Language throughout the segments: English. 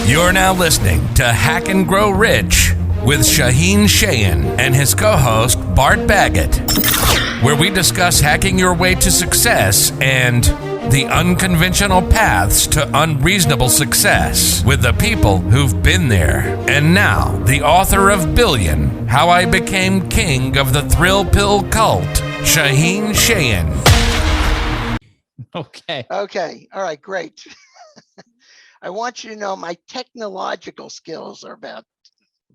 You're now listening to Hack and Grow Rich with Shaahin and his co-host Bart Baggett, where we discuss hacking your way to success and the unconventional paths to unreasonable success with the people who've been there. And now, the author of Billion, How I Became King of the Thrill Pill Cult, Shaahin. Okay. All right, great. I want you to know my technological skills are about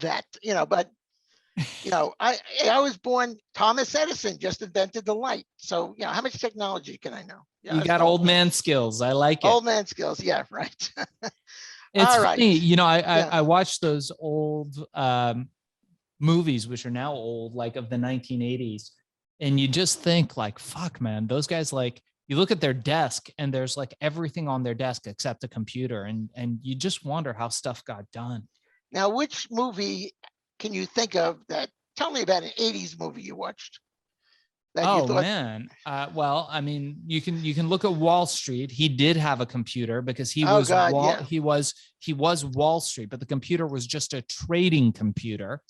that, but I was born, Thomas Edison just invented the light. So, how much technology can I know? You got old man skills. I like it. Old man skills. Yeah, right. It's All funny. right. I watched those old movies, which are now old, like of the 1980s. And you just think like, fuck, man, those guys, like, you look at their desk and there's like everything on their desk except a computer. And you just wonder how stuff got done. Now, which movie can you think of that? Tell me about an 80s movie you watched. Man. Well, I mean, you can look at Wall Street. He did have a computer because he was Wall Street, but the computer was just a trading computer.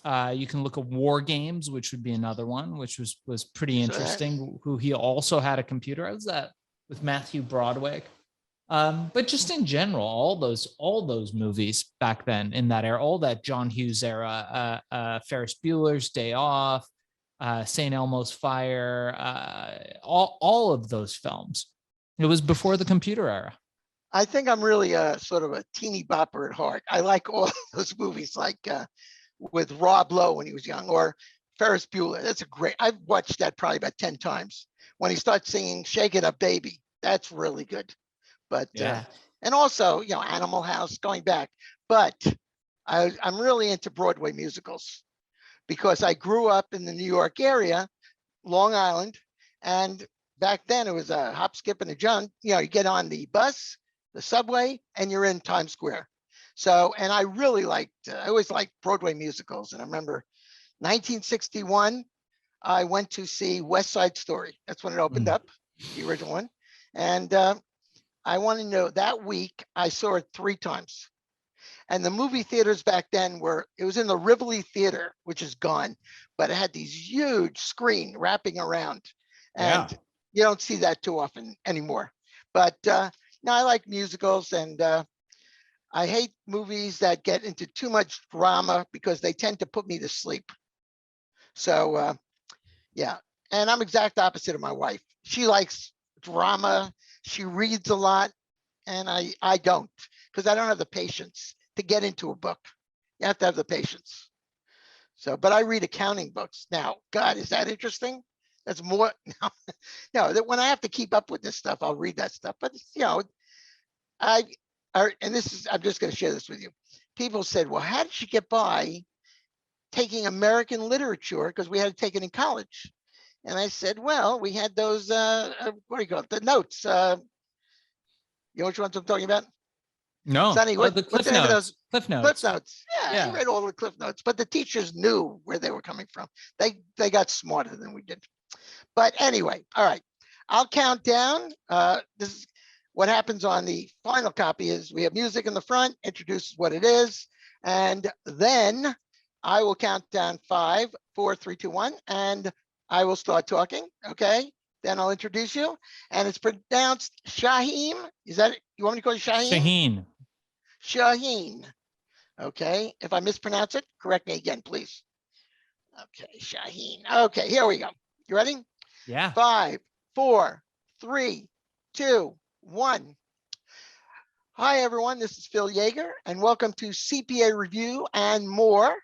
You can look at War Games, which would be another one, which was pretty interesting. Who he also had a computer. I was that with Matthew Broderick. But just in general, all those movies back then in that era, all that John Hughes era, Ferris Bueller's Day Off, St. Elmo's Fire, all of those films. It was before the computer era. I think I'm really sort of a teeny bopper at heart. I like all those movies, like with Rob Lowe when he was young, or Ferris Bueller. That's a great. I've watched that probably about 10 times. When he starts singing "Shake It Up, Baby," that's really good. But and also, Animal House, going back. But I'm really into Broadway musicals because I grew up in the New York area, Long Island, and back then it was a hop, skip, and a jump. You get on the bus, the subway, and you're in Times Square. So, and I really I always liked Broadway musicals. And I remember 1961, I went to see West Side Story. That's when it opened up, the original one. And I want to know, that week I saw it 3 times. And the movie theaters back then it was in the Rivoli Theater, which is gone, but it had these huge screen wrapping around. And you don't see that too often anymore. But no, I like musicals, and I hate movies that get into too much drama because they tend to put me to sleep. So, and I'm exact opposite of my wife. She likes drama. She reads a lot, and I don't, because I don't have the patience to get into a book. You have to have the patience. So, but I read accounting books. Now, God, is that interesting? That's more, no, when I have to keep up with this stuff, I'll read that stuff. But, I'm just going to share this with you. People said, well, how did you get by taking American literature? Because we had to take it in college. And I said, well, we had those, what do you call it? The notes. You know which ones I'm talking about? No. Sonny, the Cliff Notes. Cliff Notes. Cliff Notes. Yeah, I read all the Cliff Notes, but the teachers knew where they were coming from. They got smarter than we did. But anyway, all right. I'll count down. This is what happens on the final copy is we have music in the front, introduces what it is, and then I will count down 5, 4, 3, 2, 1, and I will start talking. Okay. Then I'll introduce you, and it's pronounced Shaahin. Is that it? You want me to call you Shaahin? Shaahin. Shaahin. Okay. If I mispronounce it, correct me again, please. Okay, Shaahin. Okay, here we go. You ready? Yeah. 5, 4, 3, 2, 1. Hi, everyone. This is Phil Yaeger, and welcome to CPA Review and More.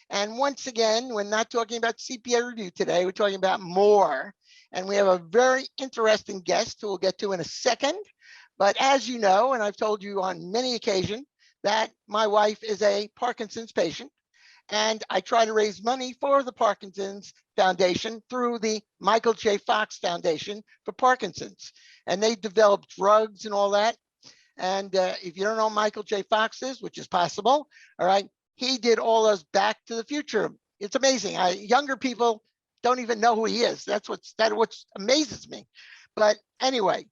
And once again, we're not talking about CPA Review today. We're talking about more. And we have a very interesting guest who we'll get to in a second. But as you know, and I've told you on many occasions, that my wife is a Parkinson's patient. And I try to raise money for the Parkinson's Foundation through the Michael J. Fox Foundation for Parkinson's. And they develop drugs and all that. And if you don't know Michael J. Fox is, which is possible, all right, he did all those Back to the Future. It's amazing. Younger people don't even know who he is. That's what amazes me. But anyway,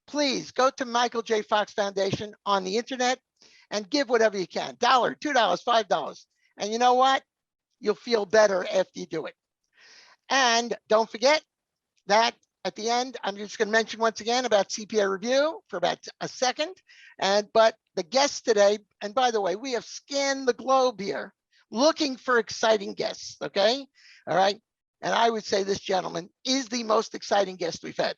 please go to Michael J. Fox Foundation on the internet and give whatever you can. $1, $2, $5. And you know what? You'll feel better after you do it. And don't forget that at the end, I'm just going to mention once again about CPA Review for about a second. But the guests today, and by the way, we have scanned the globe here looking for exciting guests, okay? All right. And I would say this gentleman is the most exciting guest we've had.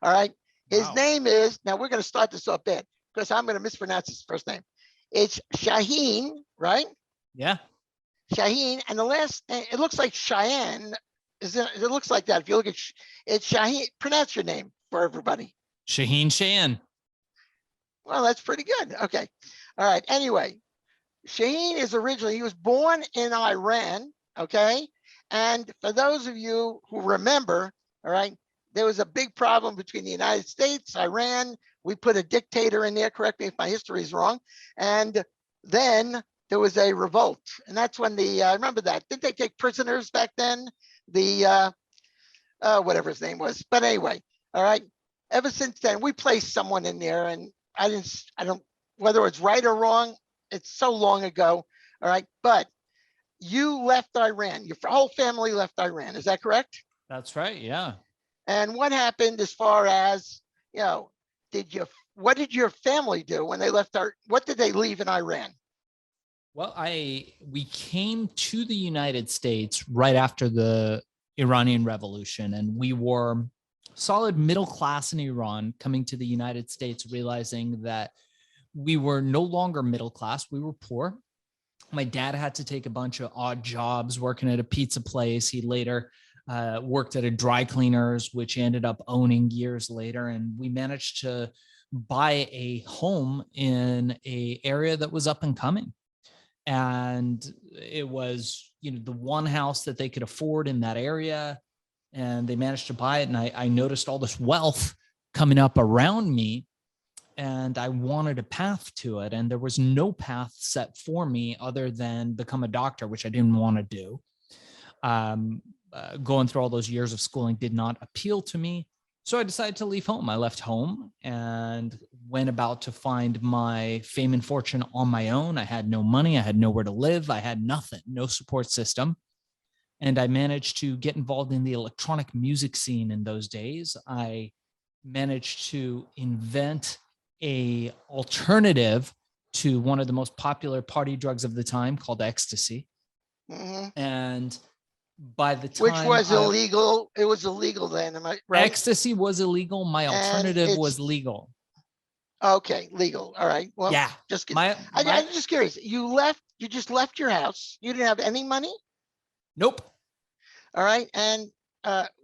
All right. His name is, now we're going to start this off bad because I'm going to mispronounce his first name. It's Shaahin, right? Yeah. Shaahin. And the last name, it looks like Cheyenne. It looks like that. If you look at it's Shaahin, pronounce your name for everybody. Shaahin. Well, that's pretty good. Okay. All right. Anyway, Shaahin is originally, he was born in Iran. Okay. And for those of you who remember, all right, there was a big problem between the United States, Iran. We put a dictator in there. Correct me if my history is wrong. And then there was a revolt. And that's when I remember that. Didn't they take prisoners back then? Whatever his name was. But anyway, all right. Ever since then, we placed someone in there, and I don't, whether it's right or wrong, it's so long ago. All right. But you left Iran. Your whole family left Iran. Is that correct? That's right. Yeah. And what happened as far as, what did your family do when they left what did they leave in Iran? Well, we came to the United States right after the Iranian Revolution, and we were solid middle class in Iran, coming to the United States, realizing that we were no longer middle class, we were poor. My dad had to take a bunch of odd jobs, working at a pizza place. He later worked at a dry cleaners, which ended up owning years later. And we managed to buy a home in an area that was up and coming. And it was, the one house that they could afford in that area. And they managed to buy it. And I noticed all this wealth coming up around me. And I wanted a path to it. And there was no path set for me other than become a doctor, which I didn't want to do. Going through all those years of schooling did not appeal to me. So I decided to leave home. I left home and went about to find my fame and fortune on my own. I had no money. I had nowhere to live. I had nothing, no support system. And I managed to get involved in the electronic music scene in those days. I managed to invent a alternative to one of the most popular party drugs of the time called ecstasy. Mm-hmm. And by the time, which was illegal, it was illegal then, am I right? Ecstasy was illegal. My alternative was legal. Okay, legal. All right. Well, yeah. Just I'm just curious. You just left your house. You didn't have any money? Nope. All right. And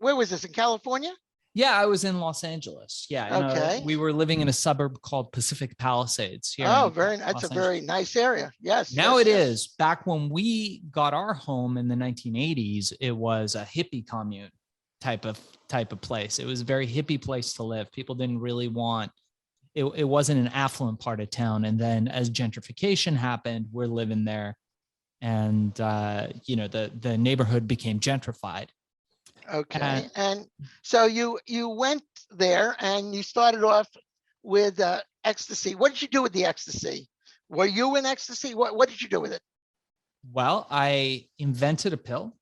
where was this, in California? Yeah, I was in Los Angeles. Yeah. Okay. We were living in a suburb called Pacific Palisades here. Oh, that's a very nice area. Yes. Now it is. Back when we got our home in the 1980s, it was a hippie commune type of place. It was a very hippie place to live. People didn't really want it wasn't an affluent part of town. And then as gentrification happened, we're living there. And the neighborhood became gentrified. Okay. And so you went there and you started off with ecstasy. What did you do with the ecstasy? Were you in ecstasy? What did you do with it? Well, I invented a pill.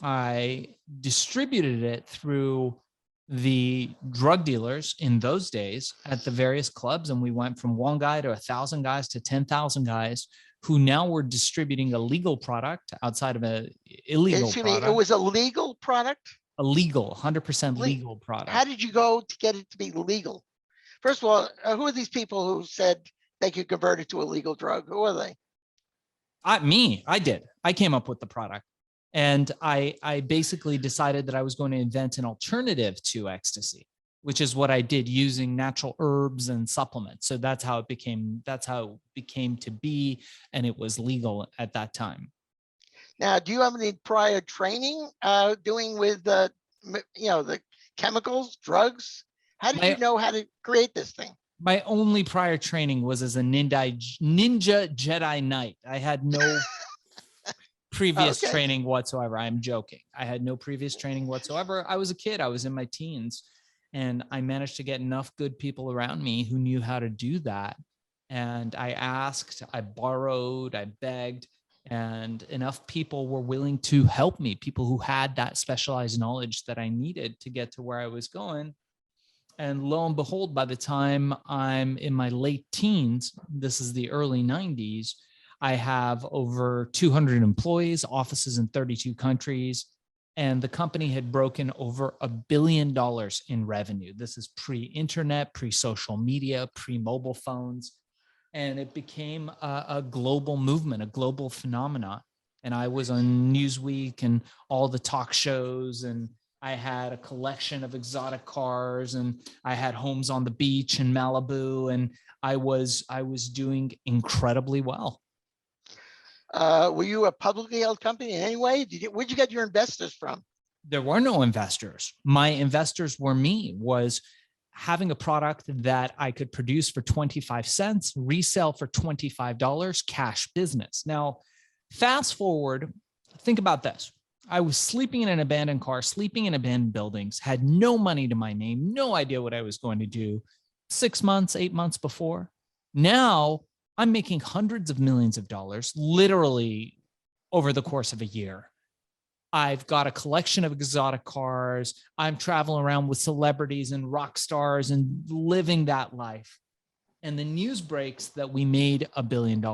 I distributed it through the drug dealers in those days at the various clubs. And we went from one guy to 1,000 guys to 10,000 guys who now were distributing a legal product outside of an illegal product. It was a legal product? A legal, 100% legal product. How did you go to get it to be legal? First of all, who are these people who said they could convert it to a legal drug? Who are they? I did. I came up with the product. And I basically decided that I was going to invent an alternative to ecstasy, which is what I did using natural herbs and supplements. So that's how it became to be. And it was legal at that time. Now, do you have any prior training doing with the chemicals, drugs? How did you know how to create this thing? My only prior training was as a ninja Jedi Knight. I had no previous training whatsoever. I'm joking. I had no previous training whatsoever. I was a kid. I was in my teens, and I managed to get enough good people around me who knew how to do that. And I asked, I borrowed, I begged, and enough people were willing to help me, people who had that specialized knowledge that I needed to get to where I was going. And lo and behold, by the time I'm in my late teens, this is the early 90s, I have over 200 employees, offices in 32 countries, and the company had broken over $1 billion in revenue. This is pre-internet, pre-social media, pre-mobile phones, and it became a global movement, a global phenomena. And I was on Newsweek and all the talk shows, and I had a collection of exotic cars, and I had homes on the beach in Malibu, and I was doing incredibly well. Were you a publicly held company in any way? Where'd you get your investors from? There were no investors. My investors were me, was having a product that I could produce for 25 cents, resell for $25, cash business. Now, fast forward, think about this. I was sleeping in an abandoned car, sleeping in abandoned buildings, had no money to my name, no idea what I was going to do 6 months, 8 months before. Now I'm making hundreds of millions of dollars, literally over the course of a year. I've got a collection of exotic cars. I'm traveling around with celebrities and rock stars and living that life. And the news breaks that we made $1 billion.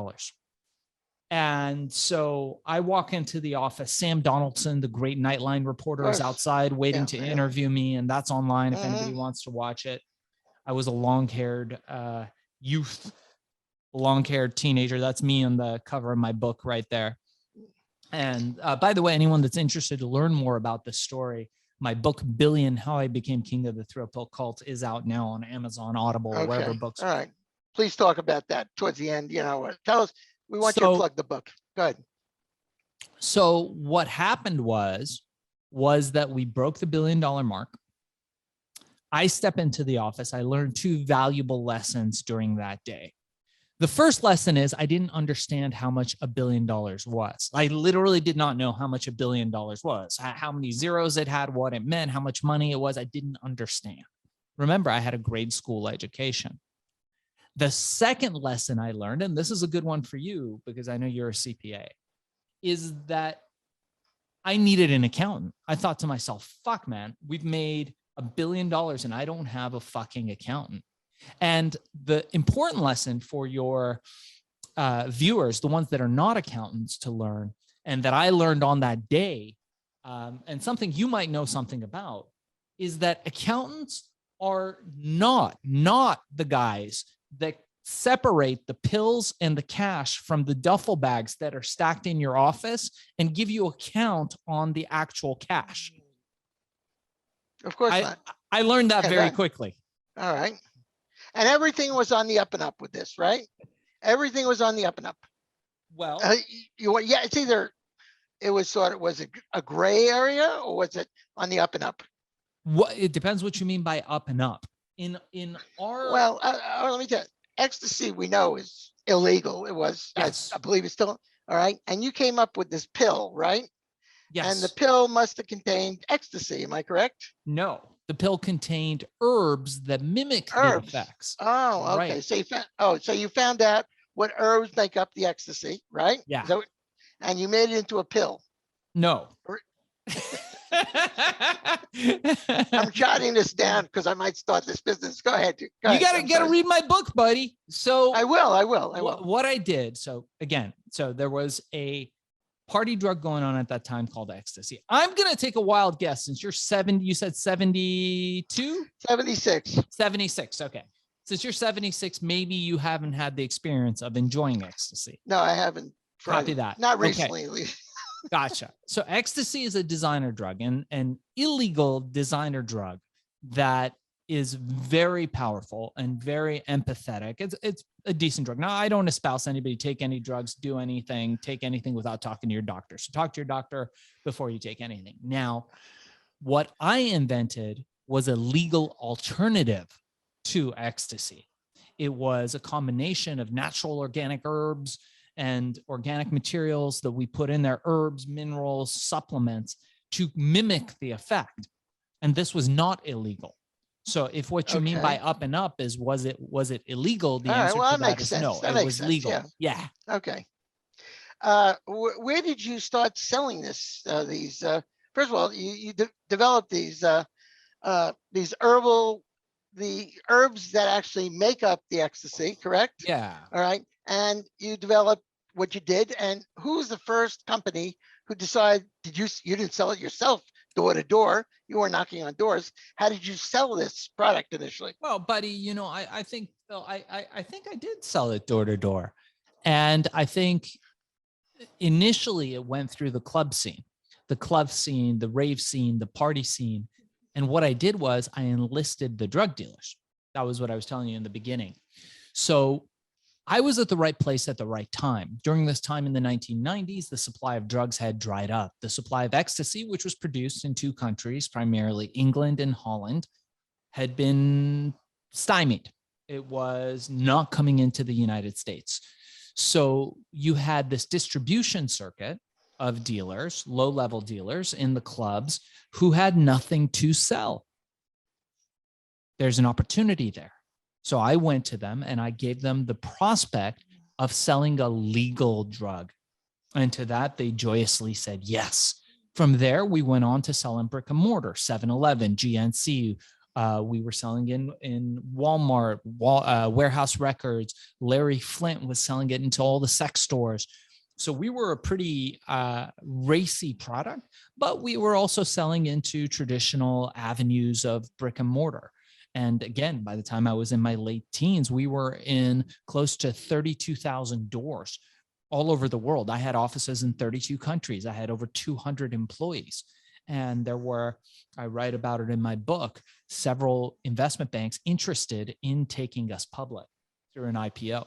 And so I walk into the office. Sam Donaldson, the great Nightline reporter, is outside waiting to interview me. And that's online if anybody wants to watch it. I was a long-haired youth, long-haired teenager. That's me on the cover of my book right there. And by the way, anyone that's interested to learn more about this story, my book, Billion, How I Became King of the Thrill Pill Cult, is out now on Amazon, Audible, or wherever books are. All right. Please talk about that towards the end. Tell us, we want you to plug the book. Go ahead. So what happened was that we broke the $1 billion mark. I step into the office. I learned 2 valuable lessons during that day. The first lesson is I didn't understand how much $1 billion was. I literally did not know how much $1 billion was, how many zeros it had, what it meant, how much money it was. I didn't understand. Remember, I had a grade school education. The second lesson I learned, and this is a good one for you because I know you're a CPA, is that I needed an accountant. I thought to myself, fuck, man, we've made $1 billion and I don't have a fucking accountant. And the important lesson for your viewers, the ones that are not accountants, to learn, and that I learned on that day, and something you might know something about, is that accountants are not the guys that separate the pills and the cash from the duffel bags that are stacked in your office and give you a count on the actual cash. Of course not. I learned that very quickly. All right. And everything was on the up and up with this, right? Everything was on the up and up. Well, it's either, it was was it a gray area or was it on the up and up? It depends what you mean by up and up. In our, well, let me tell you, ecstasy we know is illegal. It was, yes. I believe it's still, all right. And you came up with this pill, right? Yes. And the pill must have contained ecstasy. Am I correct? No, the pill contained herbs that mimic the effects. Oh, okay. Right. So you found out what herbs make up the ecstasy, right? Yeah. And you made it into a pill. No. I'm jotting this down because I might start this business. Go ahead. You gotta read my book, buddy. So I will. What I did. So again, there was a party drug going on at that time called ecstasy. I'm going to take a wild guess since you're 70, you said 72? 76. 76. Okay. Since you're 76, maybe you haven't had the experience of enjoying ecstasy. No, I haven't tried. Copy that. Not recently. Okay. Gotcha. So ecstasy is a designer drug, and an illegal designer drug that is very powerful and very empathetic. It's a decent drug. Now, I don't espouse anybody take any drugs, do anything, take anything without talking to your doctor. So talk to your doctor before you take anything. Now, what I invented was a legal alternative to ecstasy. It was a combination of natural organic herbs and organic materials that we put in there, herbs, minerals, supplements, to mimic the effect. And this was not illegal. So if what you mean by Okay. up and up is, was it illegal? The All right. answer Well, to that that makes is sense. no, That it makes was sense. legal. Yeah. Yeah. Okay. Where did you start selling this? These first of all, you developed these the herbs that actually make up the ecstasy, correct? Yeah. All right, and you developed what you did. And who was the first company who decided? You didn't sell it yourself door to door? You were knocking on doors. How did you sell this product initially? Well, buddy, I think, Phil, I think I did sell it door to door. And I think initially it went through the club scene, the rave scene, the party scene. And what I did was I enlisted the drug dealers. That was what I was telling you in the beginning. So I was at the right place at the right time. During this time in the 1990s, the supply of drugs had dried up. The supply of ecstasy, which was produced in two countries, primarily England and Holland, had been stymied. It was not coming into the United States. So you had this distribution circuit of dealers, low-level dealers in the clubs who had nothing to sell. There's an opportunity there. So I went to them and I gave them the prospect of selling a legal drug. And to that, they joyously said yes. From there, we went on to sell in brick and mortar, 7-Eleven, GNC. We were selling in Walmart, Warehouse Records. Larry Flint was selling it into all the sex stores. So we were a pretty racy product, but we were also selling into traditional avenues of brick and mortar. And again, by the time I was in my late teens, we were in close to 32,000 doors all over the world. I had offices in 32 countries. I had over 200 employees. And there were, I write about it in my book, several investment banks interested in taking us public through an IPO.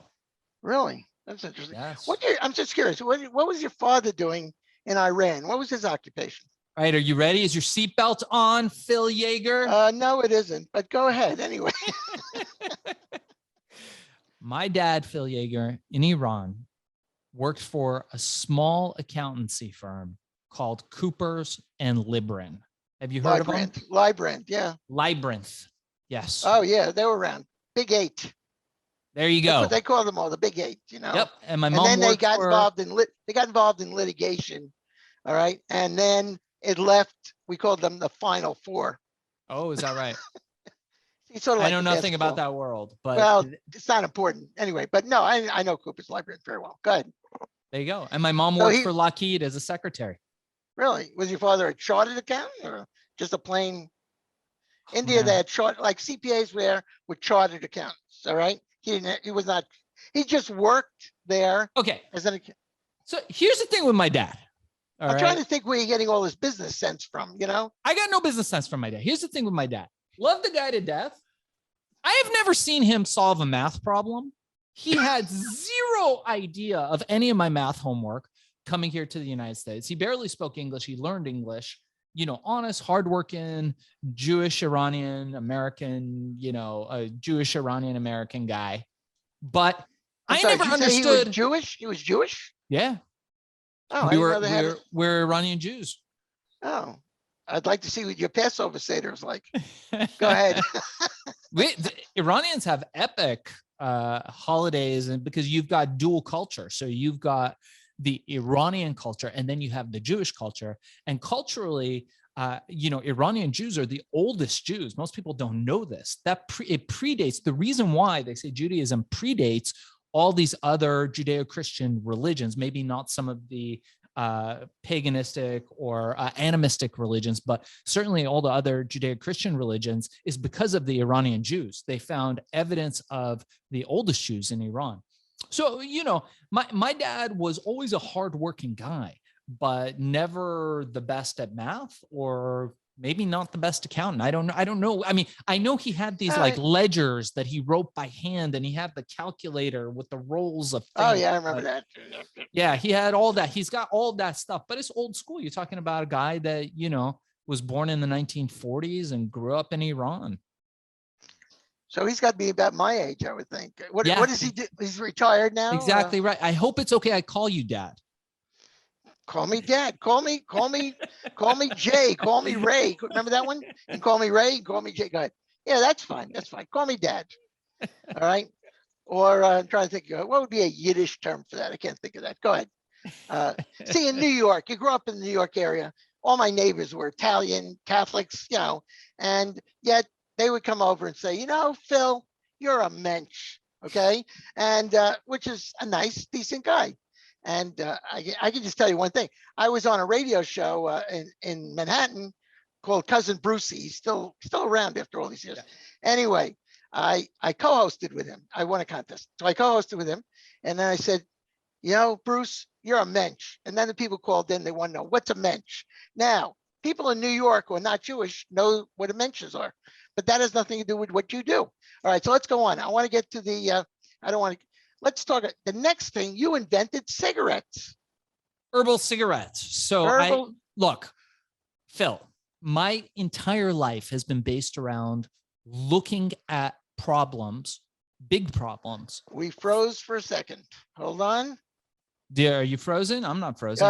Really? That's interesting. Yes. I'm just curious. What was your father doing in Iran? What was his occupation? All right, are you ready? Is your seatbelt on, Phil Yaeger? No, it isn't, but go ahead anyway. My dad, Phil Yaeger, in Iran, worked for a small accountancy firm called Coopers and Librin. Have you heard of them? Librand, yeah. Labyrinth. Yes. Oh, yeah, they were around. Big Eight. There you That's go. what they call them all, the Big Eight, Yep. And my and mom then they worked got for, involved in litigation. All right. And then it left, we called them the Final Four. Oh, is that right? It's sort of like I know the nothing basketball. about that world, but Well, it's not important anyway, but no, I know Cooper's Library very well. Go ahead. there you go. And my mom So worked he- for Lockheed as a secretary. Really? Was your father a chartered accountant or just a plain Oh, India? man. They had like CPAs were chartered accountants. All right. He was not, he just worked there Okay. as an accountant. So here's the thing with my dad. All I'm right. trying to think where you're getting all this business sense from, I got no business sense from my dad. Here's the thing with my dad. Love the guy to death. I have never seen him solve a math problem. He had zero idea of any of my math homework coming here to the United States. He barely spoke English. He learned English, honest, hardworking, Jewish, Iranian, American, a Jewish, Iranian, American guy. But I'm I sorry, never did you say understood. he was Jewish? He was Jewish? Yeah. Oh, I didn't know they had it. We're Iranian Jews. Oh, I'd like to see what your Passover Seder is like. Go ahead. The Iranians have epic holidays, and because you've got dual culture. So you've got the Iranian culture and then you have the Jewish culture. And culturally, Iranian Jews are the oldest Jews. Most people don't know this. It predates, the reason why they say Judaism predates all these other Judeo-Christian religions, maybe not some of the paganistic or animistic religions, but certainly all the other Judeo-Christian religions, is because of the Iranian Jews. They found evidence of the oldest Jews in Iran. So, my dad was always a hardworking guy, but never the best at math, or maybe not the best accountant. I don't know. I mean, I know he had these like ledgers that he wrote by hand, and he had the calculator with the rolls of things. Oh yeah, I remember that. Yeah, he had all that. He's got all that stuff, but it's old school. You're talking about a guy that, was born in the 1940s and grew up in Iran. So he's got to be about my age, I would think. What Yeah. does he do? He's retired now? Exactly right. I hope it's okay I call you Dad. Call me Dad. Call me Jay. Call me Ray. Remember that one? And call me Ray. Call me Jay. Go ahead. Yeah, that's fine. That's fine. Call me Dad. All right. Or I'm trying to think, what would be a Yiddish term for that? I can't think of that. Go ahead. See, in New York, you grew up in the New York area. All my neighbors were Italian, Catholics, and yet they would come over and say, Phil, you're a mensch, okay? And which is a nice, decent guy. And I can just tell you one thing. I was on a radio show in Manhattan called Cousin Brucey. He's still around after all these years. Yeah. Anyway, I co-hosted with him. I won a contest. So I co-hosted with him. And then I said, Bruce, you're a mensch. And then the people called in, they want to know, what's a mensch? Now, people in New York who are not Jewish know what a mensches are, but that has nothing to do with what you do. All right, so let's go on. I want to get to the, let's talk, the next thing, you invented cigarettes. Herbal cigarettes. So look, Phil, my entire life has been based around looking at problems, big problems. We froze for a second. Hold on. Dear, are you frozen? I'm not frozen.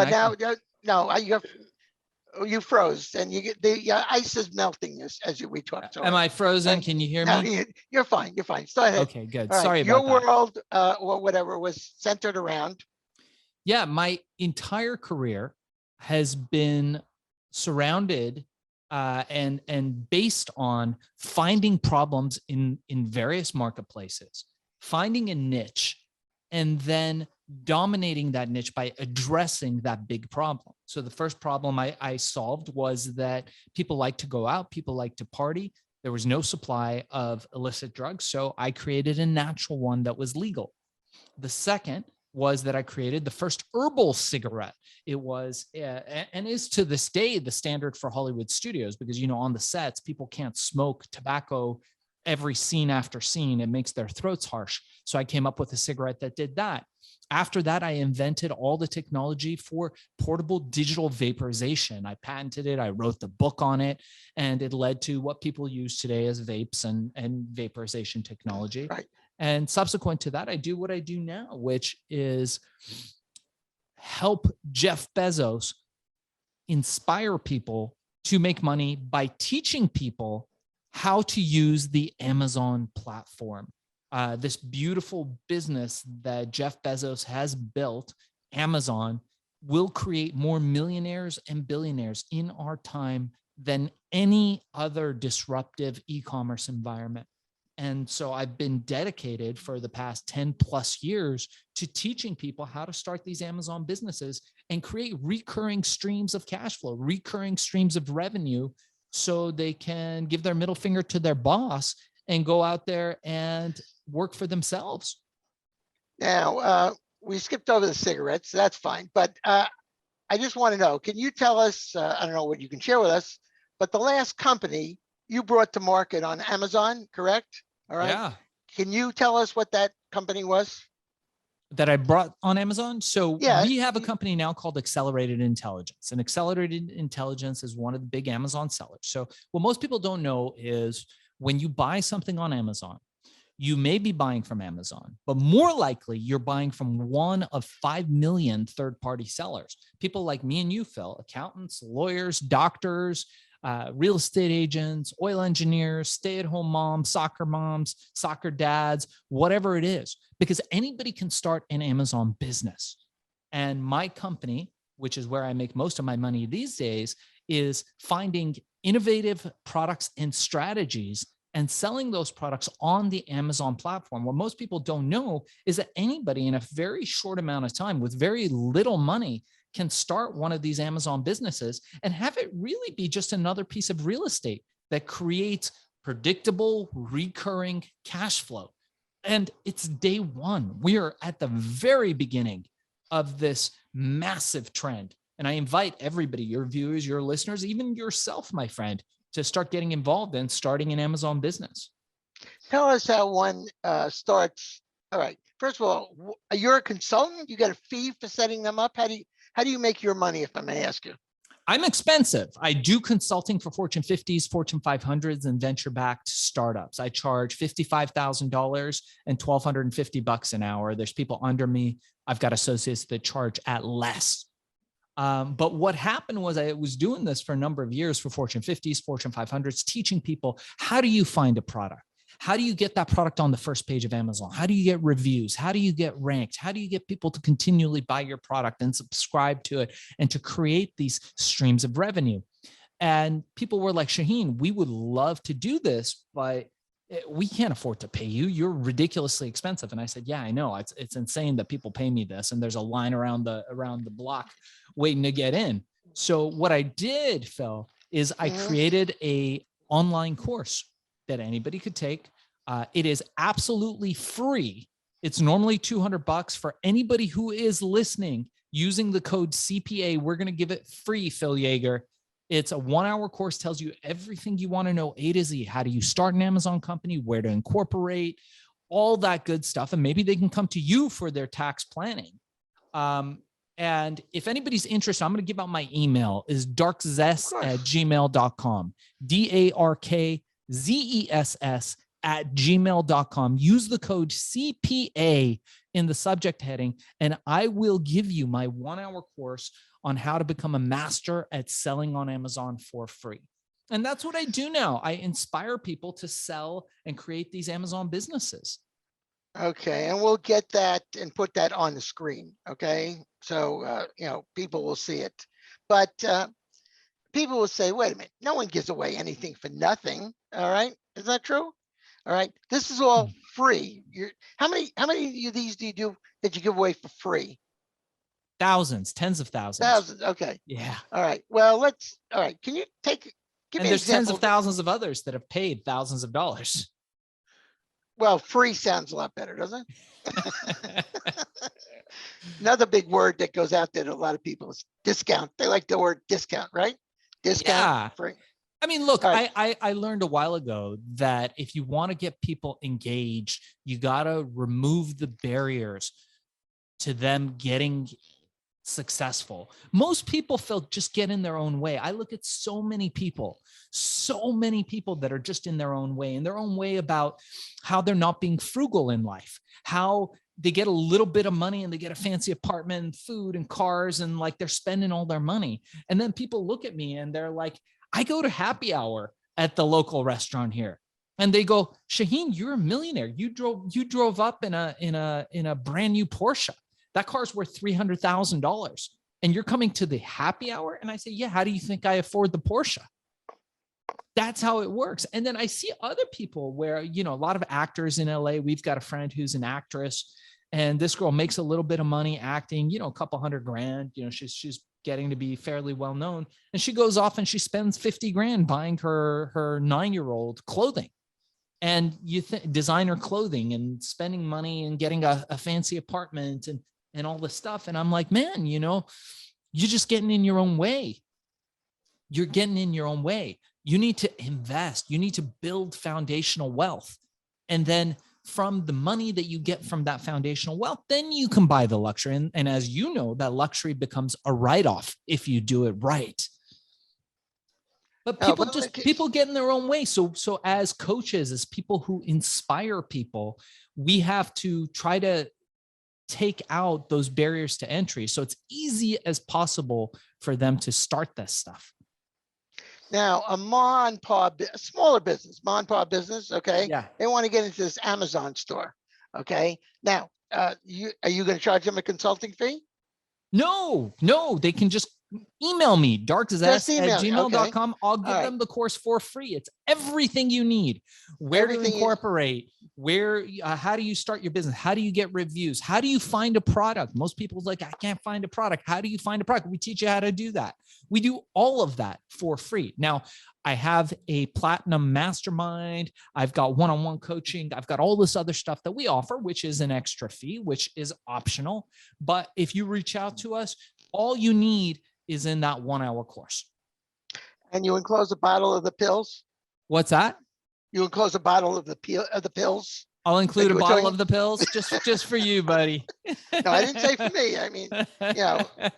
You froze, and you get the ice is melting as we talk. Am I frozen? Can you hear me? You're fine. You're fine. Go ahead. Okay, good. All Sorry right. about that. Your world, or whatever, was centered around. Yeah, my entire career has been surrounded and based on finding problems in various marketplaces, finding a niche, and then dominating that niche by addressing that big problem. So the first problem I solved was that people like to go out, people like to party. There was no supply of illicit drugs, so I created a natural one that was legal. The second was that I created the first herbal cigarette. It was, and is to this day, the standard for Hollywood studios, because, on the sets, people can't smoke tobacco every scene after scene. It makes their throats harsh. So I came up with a cigarette that did that. After that, I invented all the technology for portable digital vaporization. I patented it. I wrote the book on it, and it led to what people use today as vapes and vaporization technology. Right. And subsequent to that, I do what I do now, which is help Jeff Bezos inspire people to make money by teaching people how to use the Amazon platform. This beautiful business that Jeff Bezos has built, Amazon, will create more millionaires and billionaires in our time than any other disruptive e-commerce environment. And so I've been dedicated for the past 10 plus years to teaching people how to start these Amazon businesses and create recurring streams of cash flow, recurring streams of revenue, so they can give their middle finger to their boss and go out there and work for themselves. Now, we skipped over the cigarettes. So that's fine. But I just want to know, can you tell us, I don't know what you can share with us, but the last company you brought to market on Amazon, correct? All right. Yeah. Can you tell us what that company was? That I brought on Amazon. So yeah. We have a company now called Accelerated Intelligence, and Accelerated Intelligence is one of the big Amazon sellers. So what most people don't know is when you buy something on Amazon, you may be buying from Amazon, but more likely you're buying from one of 5 million third-party sellers. People like me and you, Phil, accountants, lawyers, doctors, real estate agents, oil engineers, stay-at-home moms, soccer dads, whatever it is, because anybody can start an Amazon business. And my company, which is where I make most of my money these days, is finding innovative products and strategies and selling those products on the Amazon platform. What most people don't know is that anybody in a very short amount of time with very little money can start one of these Amazon businesses and have it really be just another piece of real estate that creates predictable, recurring cash flow. And it's day one. We are at the very beginning of this massive trend. And I invite everybody, your viewers, your listeners, even yourself, my friend, to start getting involved in starting an Amazon business. Tell us how one starts. All right. First of all, you're a consultant. You get a fee for setting them up. How do you make your money, if I may ask you? I'm expensive. I do consulting for Fortune 50s, Fortune 500s, and venture-backed startups. I charge $55,000 and $1,250 an hour. There's people under me. I've got associates that charge at less. But what happened was I was doing this for a number of years for Fortune 50s, Fortune 500s, teaching people, how do you find a product? How do you get that product on the first page of Amazon? How do you get reviews? How do you get ranked? How do you get people to continually buy your product and subscribe to it and to create these streams of revenue? And people were like, Shaahin, we would love to do this, but we can't afford to pay you. You're ridiculously expensive. And I said, yeah, I know. It's insane that people pay me this. And there's a line around the block waiting to get in. So what I did, Phil, is I created a online course that anybody could take. It is absolutely free. It's normally $200 for anybody who is listening using the code CPA. We're going to give it free, Phil Yaeger. It's a 1-hour course, tells you everything you want to know, A to Z. How do you start an Amazon company, where to incorporate, all that good stuff. And maybe they can come to you for their tax planning. And if anybody's interested, I'm going to give out my email is darkzess@gmail.com, darkzess@gmail.com. Use the code CPA in the subject heading, and I will give you my 1-hour course on how to become a master at selling on Amazon for free. And that's what I do now. I inspire people to sell and create these Amazon businesses. Okay, and we'll get that and put that on the screen. Okay, so people will see it, but people will say, "Wait a minute, no one gives away anything for nothing." All right, is that true? All right, this is all free. How many of these do you do that you give away for free? Thousands, tens of thousands. Thousands. Okay. Yeah. All right. Well, all right. Can you give me an there's example? Tens of thousands of others that have paid thousands of dollars. Well, free sounds a lot better, doesn't it? Another big word that goes out there to a lot of people is discount. They like the word discount, right? Discount. Yeah. Free. I mean, look, right. I learned a while ago that if you want to get people engaged, you got to remove the barriers to them getting successful. Most people just get in their own way. I look at so many people that are just in their own way about how they're not being frugal in life, how they get a little bit of money and they get a fancy apartment and food and cars and like they're spending all their money. And then people look at me and they're like, I go to happy hour at the local restaurant here. And they go, Shaahin, you're a millionaire. You drove up in a brand new Porsche. That car's worth $300,000 and you're coming to the happy hour. And I say, yeah, how do you think I afford the Porsche? That's how it works. And then I see other people where, a lot of actors in LA, we've got a friend who's an actress and this girl makes a little bit of money acting, a couple $100,000, she's getting to be fairly well known. And she goes off and she spends $50,000 buying her 9-year-old clothing. And designer clothing and spending money and getting a fancy apartment and all this stuff. And I'm like, man, you're just getting in your own way. You're getting in your own way. You need to invest. You need to build foundational wealth. And then from the money that you get from that foundational wealth, then you can buy the luxury. And as you know, that luxury becomes a write-off if you do it right. But people get in their own way. So as coaches, as people who inspire people, we have to try to take out those barriers to entry. So it's easy as possible for them to start this stuff. Now, a smaller business, mom and pop business, okay? Yeah. They want to get into this Amazon store, okay? Now, are you going to charge them a consulting fee? No, they can just email me, darkzess@gmail.com. Okay. I'll give them the course for free. It's everything you need. Where to incorporate, how do you start your business? How do you get reviews? How do you find a product? Most people's like, I can't find a product. How do you find a product? We teach you how to do that. We do all of that for free. Now, I have a platinum mastermind. I've got one-on-one coaching. I've got all this other stuff that we offer, which is an extra fee, which is optional. But if you reach out to us, all you need is in that 1-hour course. And you enclose a bottle of the pills? What's that? You enclose a bottle of the pills? I'll include a bottle of the pills just for you, buddy. No, I didn't say for me. I mean,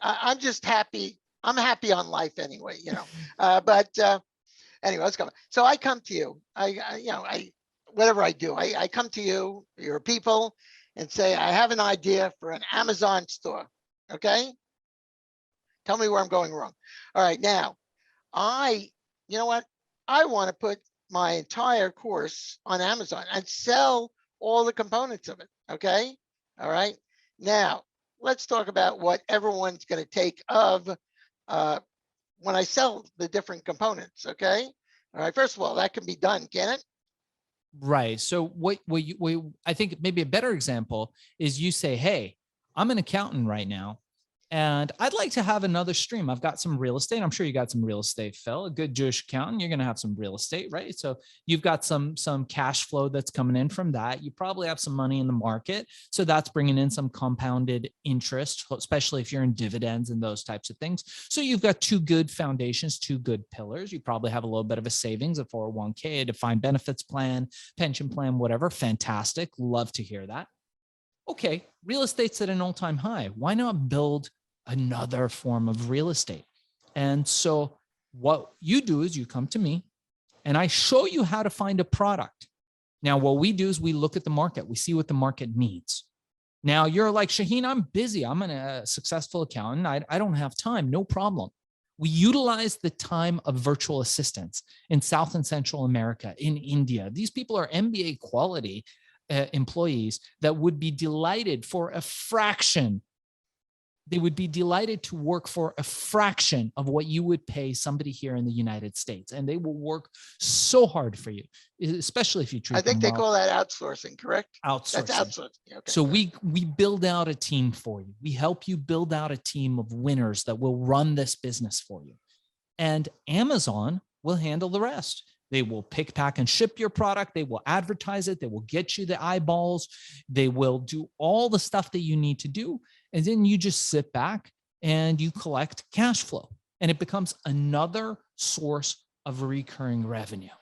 I'm just happy. I'm happy on life anyway, but anyway, let's go. So I come to you, whatever I do, I come to you, your people, and say, I have an idea for an Amazon store. Okay. Tell me where I'm going wrong. All right, now you know what? I want to put my entire course on Amazon and sell all the components of it. Okay. All right. Now let's talk about what everyone's going to take of when I sell the different components. Okay. All right. First of all, that can be done, can it? Right. So what I think maybe a better example is you say, hey, I'm an accountant right now, and I'd like to have another stream. I've got some real estate. I'm sure you got some real estate, Phil. A good Jewish accountant, you're going to have some real estate, right? So you've got some cash flow that's coming in from that. You probably have some money in the market. So that's bringing in some compounded interest, especially if you're in dividends and those types of things. So you've got two good foundations, two good pillars. You probably have a little bit of a savings, a 401k, a defined benefits plan, pension plan, whatever. Fantastic. Love to hear that. Okay, real estate's at an all-time high. Why not build another form of real estate? And so what you do is you come to me and I show you how to find a product. Now, what we do is we look at the market. We see what the market needs. Now, you're like, Shaahin, I'm busy. I'm a successful accountant. I don't have time. No problem. We utilize the time of virtual assistants in South and Central America, in India. These people are MBA quality employees that would be delighted for a fraction. They would be delighted to work for a fraction of what you would pay somebody here in the United States. And they will work so hard for you, especially if you treat them well. I think they call that outsourcing, correct? Outsourcing. That's outsourcing. Okay. So we build out a team for you. We help you build out a team of winners that will run this business for you. And Amazon will handle the rest. They will pick, pack, and ship your product. They will advertise it. They will get you the eyeballs. They will do all the stuff that you need to do. And then you just sit back and you collect cash flow. And it becomes another source of recurring revenue.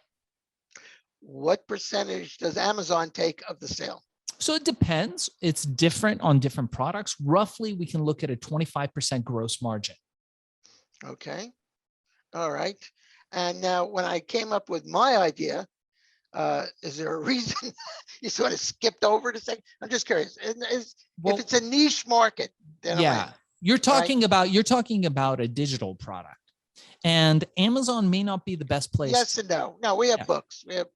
What percentage does Amazon take of the sale? So it depends. It's different on different products. Roughly, we can look at a 25% gross margin. Okay. All right. And now when I came up with my idea, is there a reason you sort of skipped over to say? I'm just curious. If it's a niche market, then yeah, you're talking about a digital product, and Amazon may not be the best place. Yes and no. No, we have books. We have.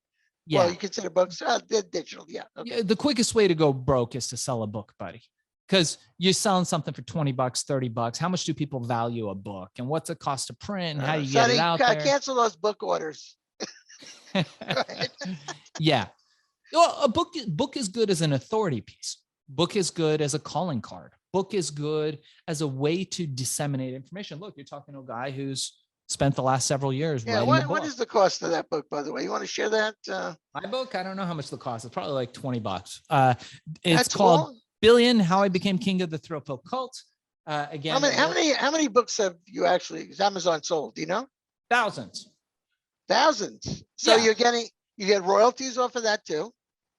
Yeah. Well, you consider books they're digital. Yeah. Okay. Yeah. The quickest way to go broke is to sell a book, buddy. Because you're selling something for $20, $30. How much do people value a book? And what's it cost to print? And how do you get it out there? Cancel those book orders. Yeah. Well, a book is good as an authority piece. Book is good as a calling card. Book is good as a way to disseminate information. Look, you're talking to a guy who's spent the last several years writing a book. What is the cost of that book, by the way? You want to share that? My book? I don't know how much the cost. It's probably like $20. It's That's called cool. Billion: How I Became King of the Thrill Pill Cult. Again, how many books have you has Amazon sold? Do you know? Thousands. So you get royalties off of that too?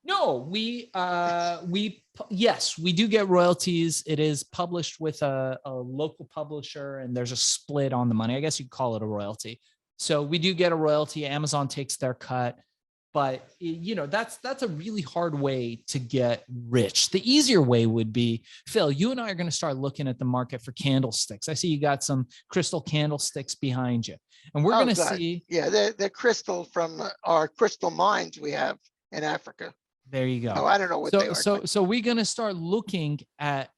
No, yes, we do get royalties. It is published with a local publisher, and there's a split on the money. I guess you'd call it a royalty. So we do get a royalty. Amazon takes their cut. But that's a really hard way to get rich. The easier way would be, Phil, you and I are going to start looking at the market for candlesticks. I see you got some crystal candlesticks behind you, and we're going to see. Yeah, they're crystal from our crystal mines we have in Africa. There you go. Oh, I don't know what they are. So we're going to start looking at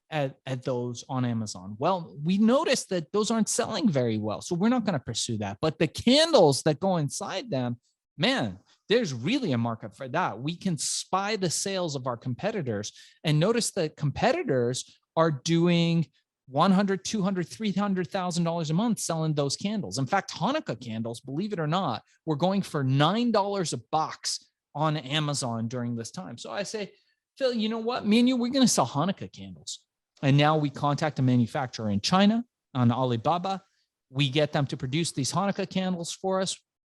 those on Amazon. Well, we noticed that those aren't selling very well, so we're not going to pursue that. But the candles that go inside them, man, there's really a market for that. We can spy the sales of our competitors and notice that competitors are doing $100,000, $200,000, $300,000 a month selling those candles. In fact, Hanukkah candles, believe it or not, were going for $9 a box on Amazon during this time. So I say, Phil, you know what? Me and you, we're going to sell Hanukkah candles. And now we contact a manufacturer in China on Alibaba. We get them to produce these Hanukkah candles for us.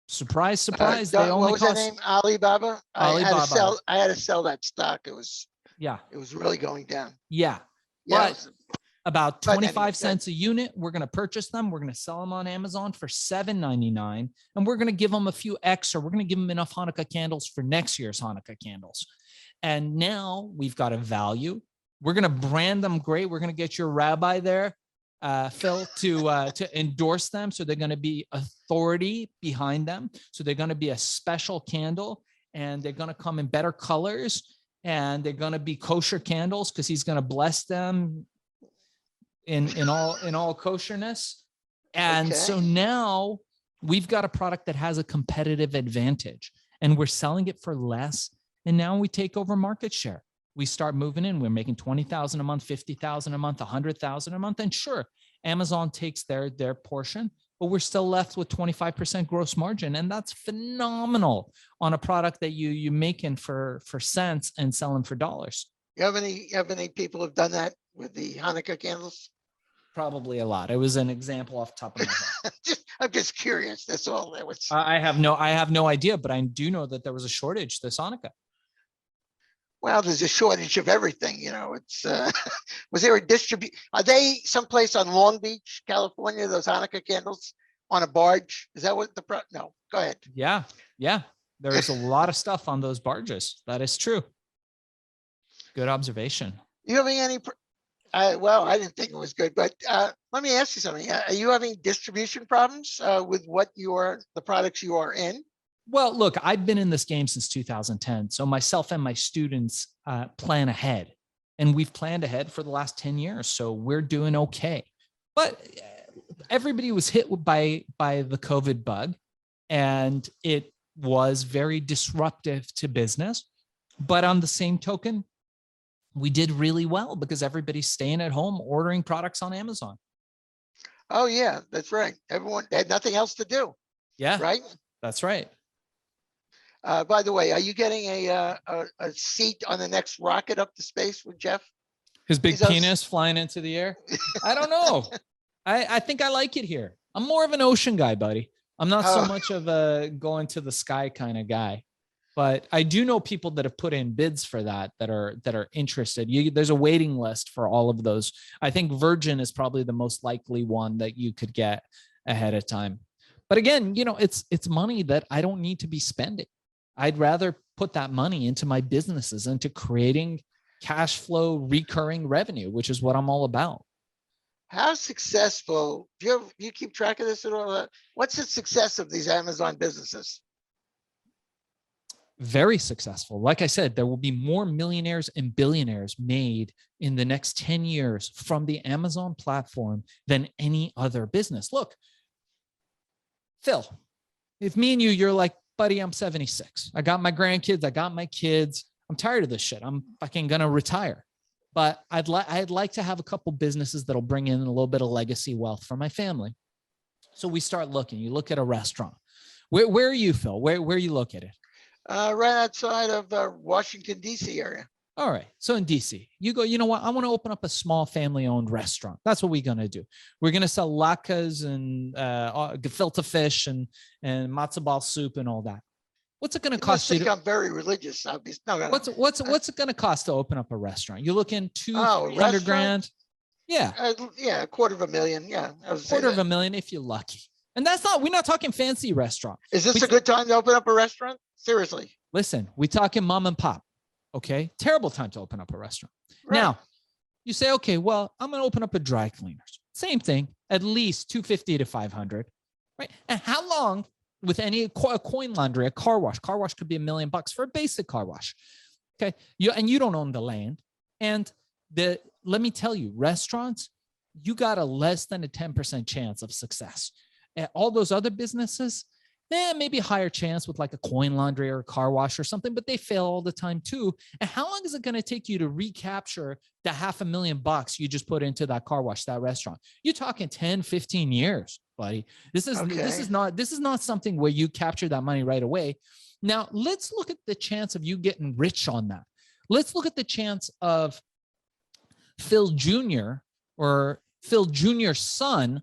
Surprise, surprise. They only what was cost that name? Alibaba. Alibaba. I had to sell that stock. It was really going down. Yeah. But about 25 cents a unit. We're going to purchase them. We're going to sell them on Amazon for $7.99. And we're going to give them a few extra. We're going to give them enough Hanukkah candles for next year's Hanukkah candles. And now we've got a value. We're going to brand them great. We're going to get your rabbi there Phil, to endorse them. So they're going to be authority behind them. So they're going to be a special candle, and they're going to come in better colors, and they're going to be kosher candles because he's going to bless them in all kosherness. And so now we've got a product that has a competitive advantage, and we're selling it for less. And now we take over market share. We start moving in. We're making 20,000 a month, 50,000 a month, 100,000 a month. And sure, Amazon takes their portion, but we're still left with 25% gross margin. And that's phenomenal on a product that you making for cents and selling for dollars. You have any people who've done that with the Hanukkah candles? Probably a lot. It was an example off the top of my head. I'm just curious. That's all that was. I have no idea, but I do know that there was a shortage this Hanukkah. Well, there's a shortage of everything, it's, was there a are they someplace on Long Beach, California, those Hanukkah candles on a barge? Is that what no, go ahead. Yeah. There's a lot of stuff on those barges. That is true. Good observation. You having any, well, I didn't think it was good, but let me ask you something. Are you having distribution problems with the products you are in? Well, look, I've been in this game since 2010. So myself and my students plan ahead, and we've planned ahead for the last 10 years. So we're doing okay. But everybody was hit by the COVID bug, and it was very disruptive to business. But on the same token, we did really well because everybody's staying at home, ordering products on Amazon. Oh yeah, that's right. Everyone had nothing else to do. Yeah, right. That's right. By the way, are you getting a seat on the next rocket up to space with Jeff? His big penis flying into the air? I don't know. I think I like it here. I'm more of an ocean guy, buddy. I'm not so much of a going to the sky kind of guy. But I do know people that have put in bids for that are interested. There's a waiting list for all of those. I think Virgin is probably the most likely one that you could get ahead of time. But again, it's money that I don't need to be spending. I'd rather put that money into my businesses, into creating cash flow, recurring revenue, which is what I'm all about. How successful, do you keep track of this at all? What's the success of these Amazon businesses? Very successful. Like I said, there will be more millionaires and billionaires made in the next 10 years from the Amazon platform than any other business. Look, Phil, if me and you're like, buddy, I'm 76. I got my grandkids. I got my kids. I'm tired of this shit. I'm fucking going to retire. But I'd like to have a couple businesses that'll bring in a little bit of legacy wealth for my family. So we start looking. You look at a restaurant. Where are you, Phil? Where are you located? Right outside of Washington, D.C. area. All right. So in DC, you go, you know what? I want to open up a small family-owned restaurant. That's what we're going to do. We're going to sell latkes and gefilte fish and matzo ball soup and all that. What's it going to cost you? I'm very religious. What's it going to cost to open up a restaurant? You're looking $200,000. Yeah. Yeah. $250,000. Yeah. $250,000 if you're lucky. And we're not talking fancy restaurant. Is this a good time to open up a restaurant? Seriously. Listen, we talking mom and pop. Okay. Terrible time to open up a restaurant. Right. Now you say, okay, well, I'm going to open up a dry cleaners. Same thing, at least 250 to 500, right? And how long with a coin laundry, a car wash could be $1 million for a basic car wash. Okay. You don't own the land. And let me tell you, restaurants, you got a less than a 10% chance of success. And all those other businesses, maybe a higher chance with like a coin laundry or a car wash or something, but they fail all the time too. And how long is it going to take you to recapture the $500,000 you just put into that car wash, that restaurant? You're talking 10, 15 years, buddy. This is not something where you capture that money right away. Now let's look at the chance of you getting rich on that. Let's look at the chance of Phil Jr. or Phil Jr.'s son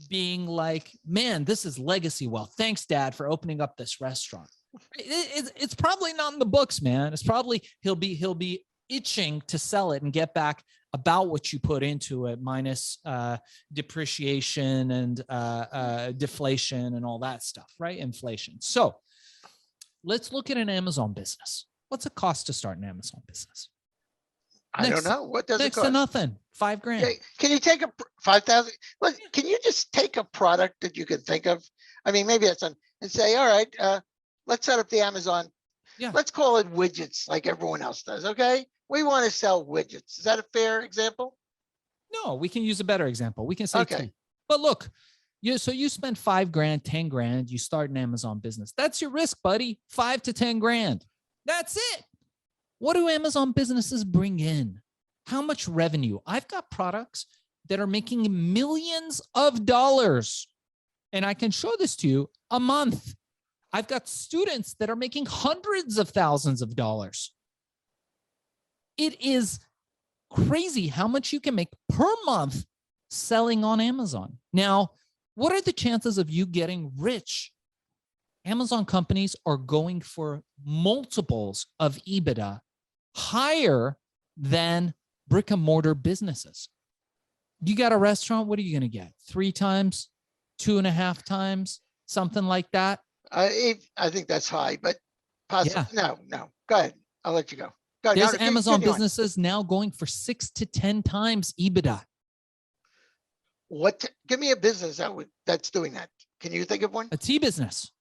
being like, man, this is legacy wealth. Thanks, Dad, for opening up this restaurant. It's probably not in the books, man. It's probably he'll be itching to sell it and get back about what you put into it, minus depreciation and deflation and all that stuff, right? Inflation. So let's look at an Amazon business. What's it cost to start an Amazon business? I don't know. What does it Next cost? to nothing. $5,000. Yeah, can you take a 5,000? Look, can you just take a product that you could think of? I mean, maybe that's on and say, all right, let's set up the Amazon. Yeah. Let's call it widgets like everyone else does. Okay. We want to sell widgets. Is that a fair example? No, we can use a better example. We can say Okay. tea. But look, so you spend $5,000, $10,000, you start an Amazon business. That's your risk, buddy. 5 to 10 grand. That's it. What do Amazon businesses bring in? How much revenue? I've got products that are making millions of dollars. And I can show this to you a month. I've got students that are making hundreds of thousands of dollars. It is crazy how much you can make per month selling on Amazon. Now, what are the chances of you getting rich? Amazon companies are going for multiples of EBITDA higher than brick and mortar businesses. You got a restaurant, what are you going to get? 3 times, 2.5 times, something like that? I think that's high, but possibly. Yeah. No. Go ahead. I'll let you go. Go ahead. There's No, Amazon continue on. businesses now going for 6 to 10 times EBITDA. Give me a business that's doing that. Can you think of one? A tea business.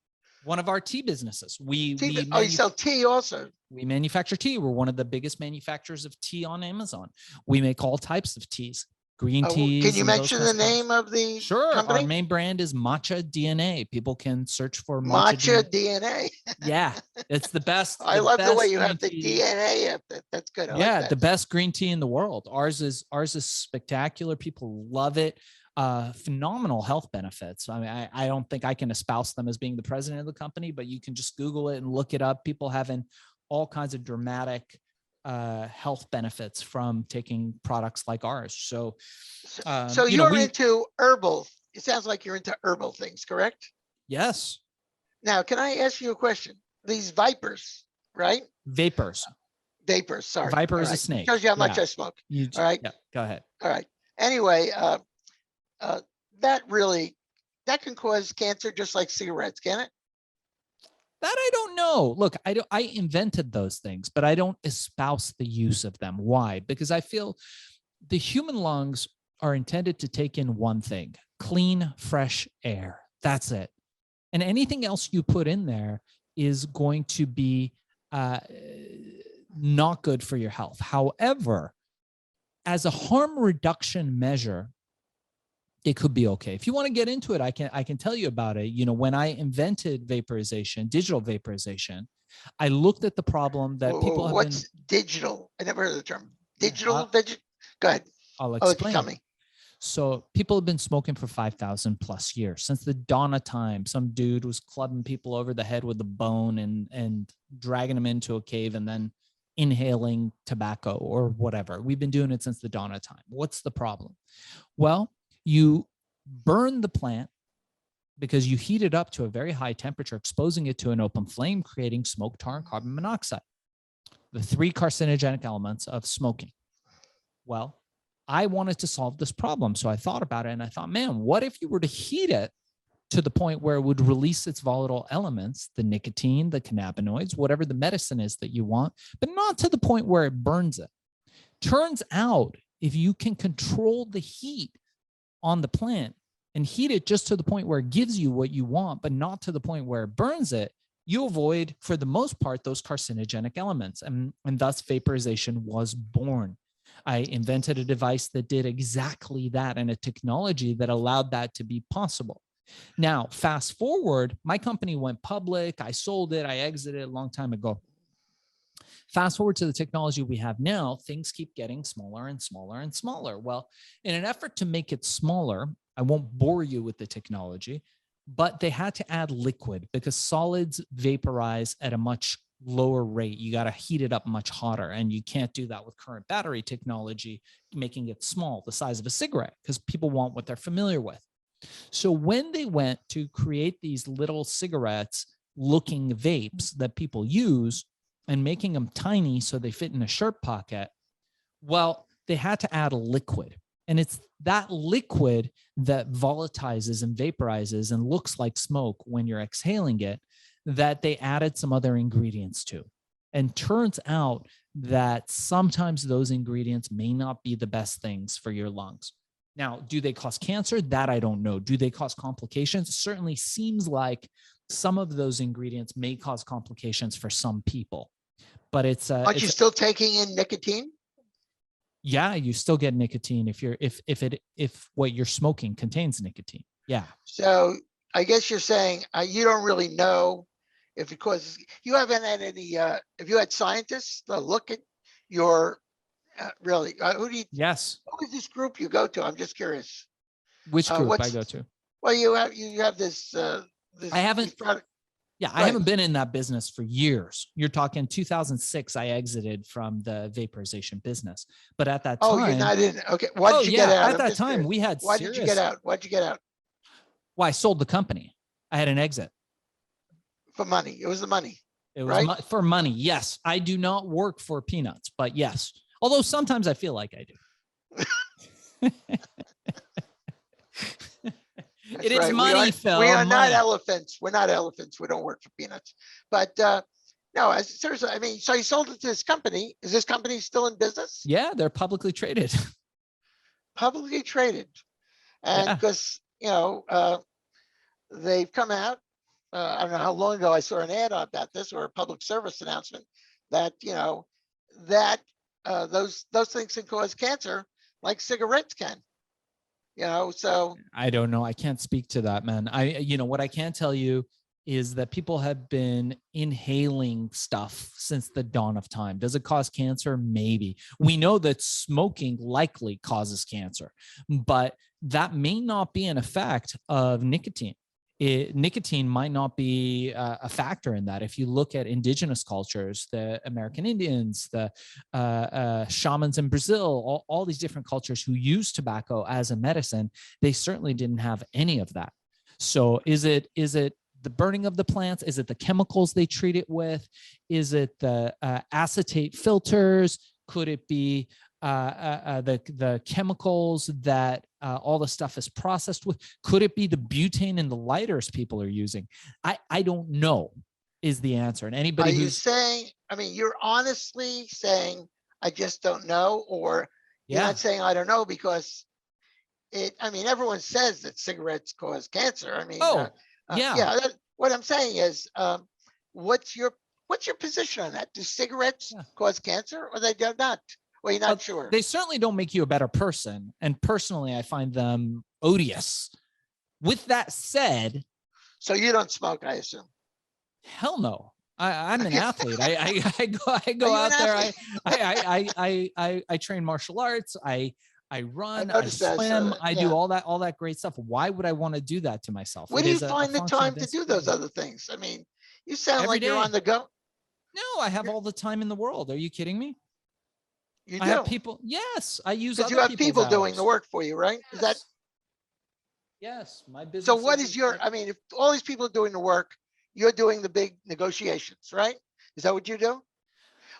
One of our tea businesses. You sell tea also. We manufacture tea. We're one of the biggest manufacturers of tea on Amazon. We make all types of teas, green teas. Can you mention the name of the company? Our main brand is Matcha DNA. People can search for Matcha DNA. Yeah, it's the best. I love the way you have the DNA. That's good. Yeah, like the best green tea in the world. Ours is spectacular. People love it. Phenomenal health benefits. I mean, I don't think I can espouse them as being the president of the company, but you can just Google it and look it up. People having all kinds of dramatic health benefits from taking products like ours. So you're into herbal. It sounds like you're into herbal things, correct? Yes. Now, can I ask you a question? These vipers, right? Vapors. Sorry. Viper is a snake. Shows you how much I smoke. All right. Yeah, go ahead. All right. Anyway, that can cause cancer just like cigarettes, can it? That I don't know. Look, I invented those things, but I don't espouse the use of them. Why? Because I feel the human lungs are intended to take in one thing: clean, fresh air. That's it. And anything else you put in there is going to be not good for your health. However, as a harm reduction measure, it could be okay. If you want to get into it, I can tell you about it. You know, when I invented vaporization, digital vaporization, I looked at the problem that people have What's digital? I never heard of the term. Digital. Go ahead. I'll explain. Tell me. So people have been smoking for 5,000 plus years. Since the dawn of time, some dude was clubbing people over the head with a bone and dragging them into a cave and then inhaling tobacco or whatever. We've been doing it since the dawn of time. What's the problem? Well, you burn the plant because you heat it up to a very high temperature, exposing it to an open flame, creating smoke, tar, and carbon monoxide, the 3 carcinogenic elements of smoking. Well, I wanted to solve this problem. So I thought about it and I thought, man, what if you were to heat it to the point where it would release its volatile elements, the nicotine, the cannabinoids, whatever the medicine is that you want, but not to the point where it burns it. Turns out, if you can control the heat on the plant and heat it just to the point where it gives you what you want, but not to the point where it burns it, you avoid, for the most part, those carcinogenic elements. And thus vaporization was born. I invented a device that did exactly that and a technology that allowed that to be possible. Now, fast forward, my company went public. I sold it. I exited a long time ago. Fast forward to the technology we have now, things keep getting smaller and smaller and smaller. Well, in an effort to make it smaller, I won't bore you with the technology, but they had to add liquid because solids vaporize at a much lower rate. You got to heat it up much hotter, and you can't do that with current battery technology, making it small, the size of a cigarette, because people want what they're familiar with. So when they went to create these little cigarettes looking vapes that people use and making them tiny so they fit in a shirt pocket, well, they had to add a liquid. And it's that liquid that volatilizes and vaporizes and looks like smoke when you're exhaling it that they added some other ingredients to. And turns out that sometimes those ingredients may not be the best things for your lungs. Now, do they cause cancer? That I don't know. Do they cause complications? Certainly seems like some of those ingredients may cause complications for some people, but Aren't you still taking in nicotine? Yeah, you still get nicotine if what you're smoking contains nicotine. Yeah. So I guess you're saying you don't really know if it causes, you haven't had any, if you had scientists look at your, really, Yes. who is this group you go to? I'm just curious. Which group I go to? Well, you have this, I haven't, yeah, I haven't been in that business for years. You're talking 2006, I exited from the vaporization business. But at that time. Oh, you're not in, okay. Why did you get out? At that time, we had Why did you get out? Why'd you get out? Well, I sold the company. I had an exit. For money. It was the money. It was for money. Yes. I do not work for peanuts, but yes. Although sometimes I feel like I do. It is money, Phil. We are not elephants. We're not elephants. We don't work for peanuts. But no, seriously, I mean, so you sold it to this company. Is this company still in business? Yeah, they're publicly traded. Publicly traded. And because, they've come out, I don't know how long ago I saw an ad about this or a public service announcement that, those things can cause cancer like cigarettes can. So I don't know. I can't speak to that, man. What I can tell you is that people have been inhaling stuff since the dawn of time. Does it cause cancer? Maybe. We know that smoking likely causes cancer, but that may not be an effect of nicotine. Nicotine might not be a factor in that. If you look at indigenous cultures, the American Indians, the shamans in Brazil, all these different cultures who use tobacco as a medicine, they certainly didn't have any of that. So is it the burning of the plants? Is it the chemicals they treat it with? Is it the acetate filters? Could it be the chemicals that all the stuff is processed with? Could it be the butane in the lighters people are using? I don't know is the answer. And anybody who's saying, I mean, you're honestly saying, I just don't know, or you're not saying, I don't know, because everyone says that cigarettes cause cancer. I mean, what I'm saying is, what's your position on that? Do cigarettes cause cancer or they do not? Well, you're not sure. They certainly don't make you a better person. And personally, I find them odious. With that said. So you don't smoke, I assume? Hell no. I'm an athlete. I go out there. I train martial arts. I run, I swim, I do all that great stuff. Why would I want to do that to myself? Where do you find the time to do those other things? I mean, you sound like you're on the go. No, I have all the time in the world. Are you kidding me? You do? I have people. Yes, I use other you have people doing the work for you, right? Yes. Is that? Yes, my business. So what is your? I mean, if all these people are doing the work, you're doing the big negotiations, right? Is that what you do?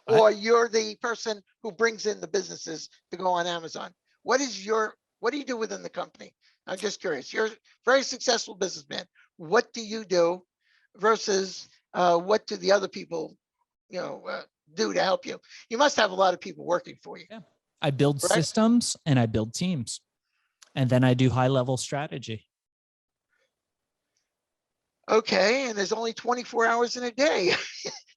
Or you're the person who brings in the businesses to go on Amazon? What do you do within the company? I'm just curious. You're a very successful businessman. What do you do versus what do the other people, do to help you? You must have a lot of people working for you. Yeah. I build systems and I build teams, and then I do high level strategy. Okay. And there's only 24 hours in a day.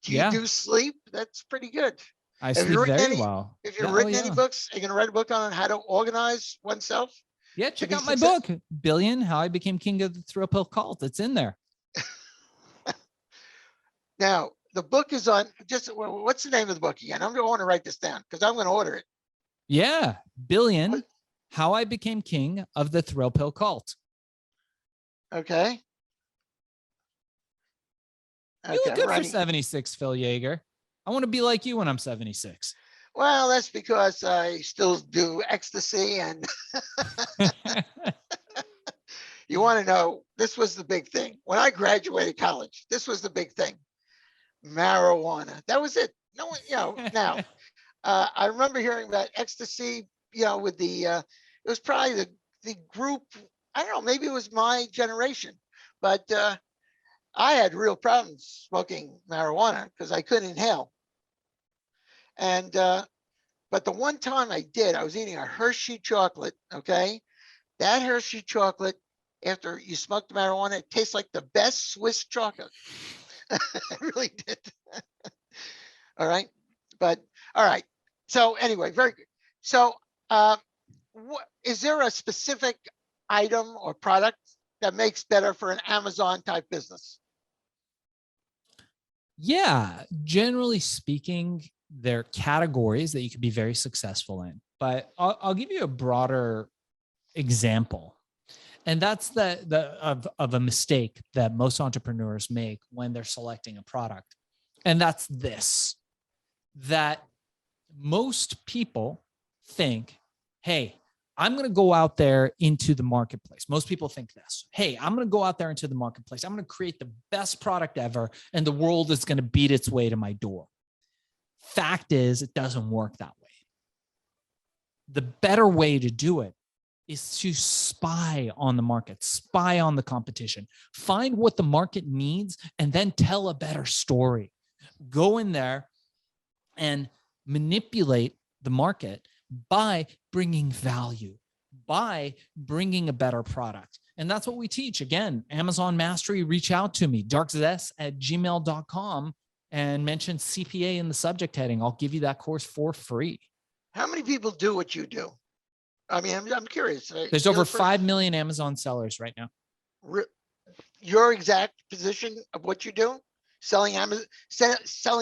Do you do sleep? That's pretty good. I sleep very well. If you've written any books, are you going to write a book on how to organize oneself? Yeah, check out my book, Billion, How I Became King of the Thrill Pill Cult. It's in there. Now, the book is on, what's the name of the book again? I'm going to want to write this down because I'm going to order it. Yeah, Billion, How I Became King of the Thrill Pill Cult. Okay. You look good for 76, Phil Yaeger. I want to be like you when I'm 76. Well, that's because I still do ecstasy and you want to know, this was the big thing. When I graduated college, this was the big thing. Marijuana. That was it. No one, now, I remember hearing about ecstasy, with it was probably the group, I don't know, maybe it was my generation, but I had real problems smoking marijuana because I couldn't inhale. And, but the one time I did, I was eating a Hershey chocolate. Okay. That Hershey chocolate, after you smoke the marijuana, it tastes like the best Swiss chocolate. It really did. All right. But all right. So anyway, very good. So is there a specific item or product that makes better for an Amazon type business? Yeah, generally speaking, there are categories that you could be very successful in. But I'll give you a broader example. And that's of a mistake that most entrepreneurs make when they're selecting a product. And that's this, that most people think, hey, I'm going to go out there into the marketplace. Most people think this. Hey, I'm going to go out there into the marketplace. I'm going to create the best product ever, and the world is going to beat its way to my door. Fact is, it doesn't work that way. The better way to do it is to spy on the market, spy on the competition, find what the market needs, and then tell a better story. Go in there and manipulate the market by bringing value, by bringing a better product. And that's what we teach. Again, Amazon Mastery, reach out to me, darkzess@gmail.com, and mention CPA in the subject heading. I'll give you that course for free. How many people do what you do? I mean, I'm curious. There's over 5 million Amazon sellers right now. Your exact position of what you do, selling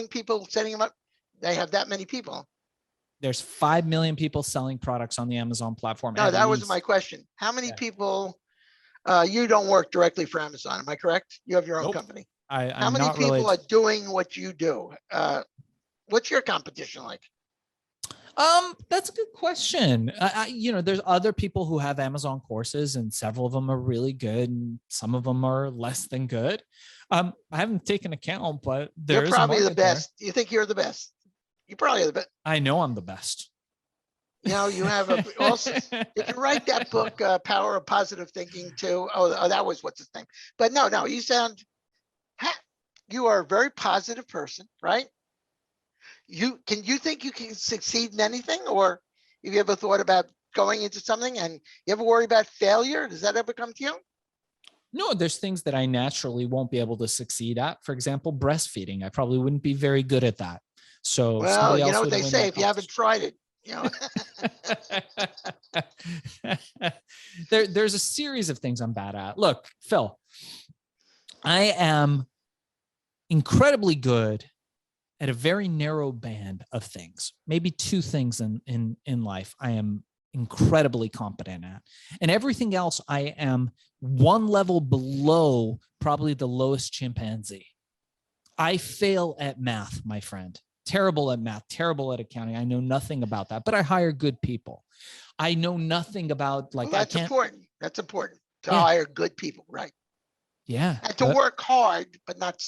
people, setting them up. They have that many people. There's 5 million people selling products on the Amazon platform. No, that wasn't my question. How many people, you don't work directly for Amazon, am I correct? You have your own company. How many people are doing what you do? What's your competition like? That's a good question. There's other people who have Amazon courses, and several of them are really good, and some of them are less than good. I haven't taken account, but you're probably the best. You think you're the best? You probably are the best. I know I'm the best. You know, you have also, you can write that book, Power of Positive Thinking too. Oh, that was what's his name. But no, you are a very positive person, right? You think you can succeed in anything, or have you ever thought about going into something and you ever worry about failure? Does that ever come to you? No, there's things that I naturally won't be able to succeed at. For example, breastfeeding. I probably wouldn't be very good at that. So, well, you know what they say, if you haven't tried it, you know. There's a series of things I'm bad at. Look, Phil, I am incredibly good at a very narrow band of things, maybe two things in life I am incredibly competent at. And everything else I am one level below, probably the lowest chimpanzee. I fail at math, my friend. Terrible at math, terrible at accounting. I know nothing about that, but I hire good people. I know nothing about that's important. That's important to hire good people, right? Yeah. And to work hard, but not,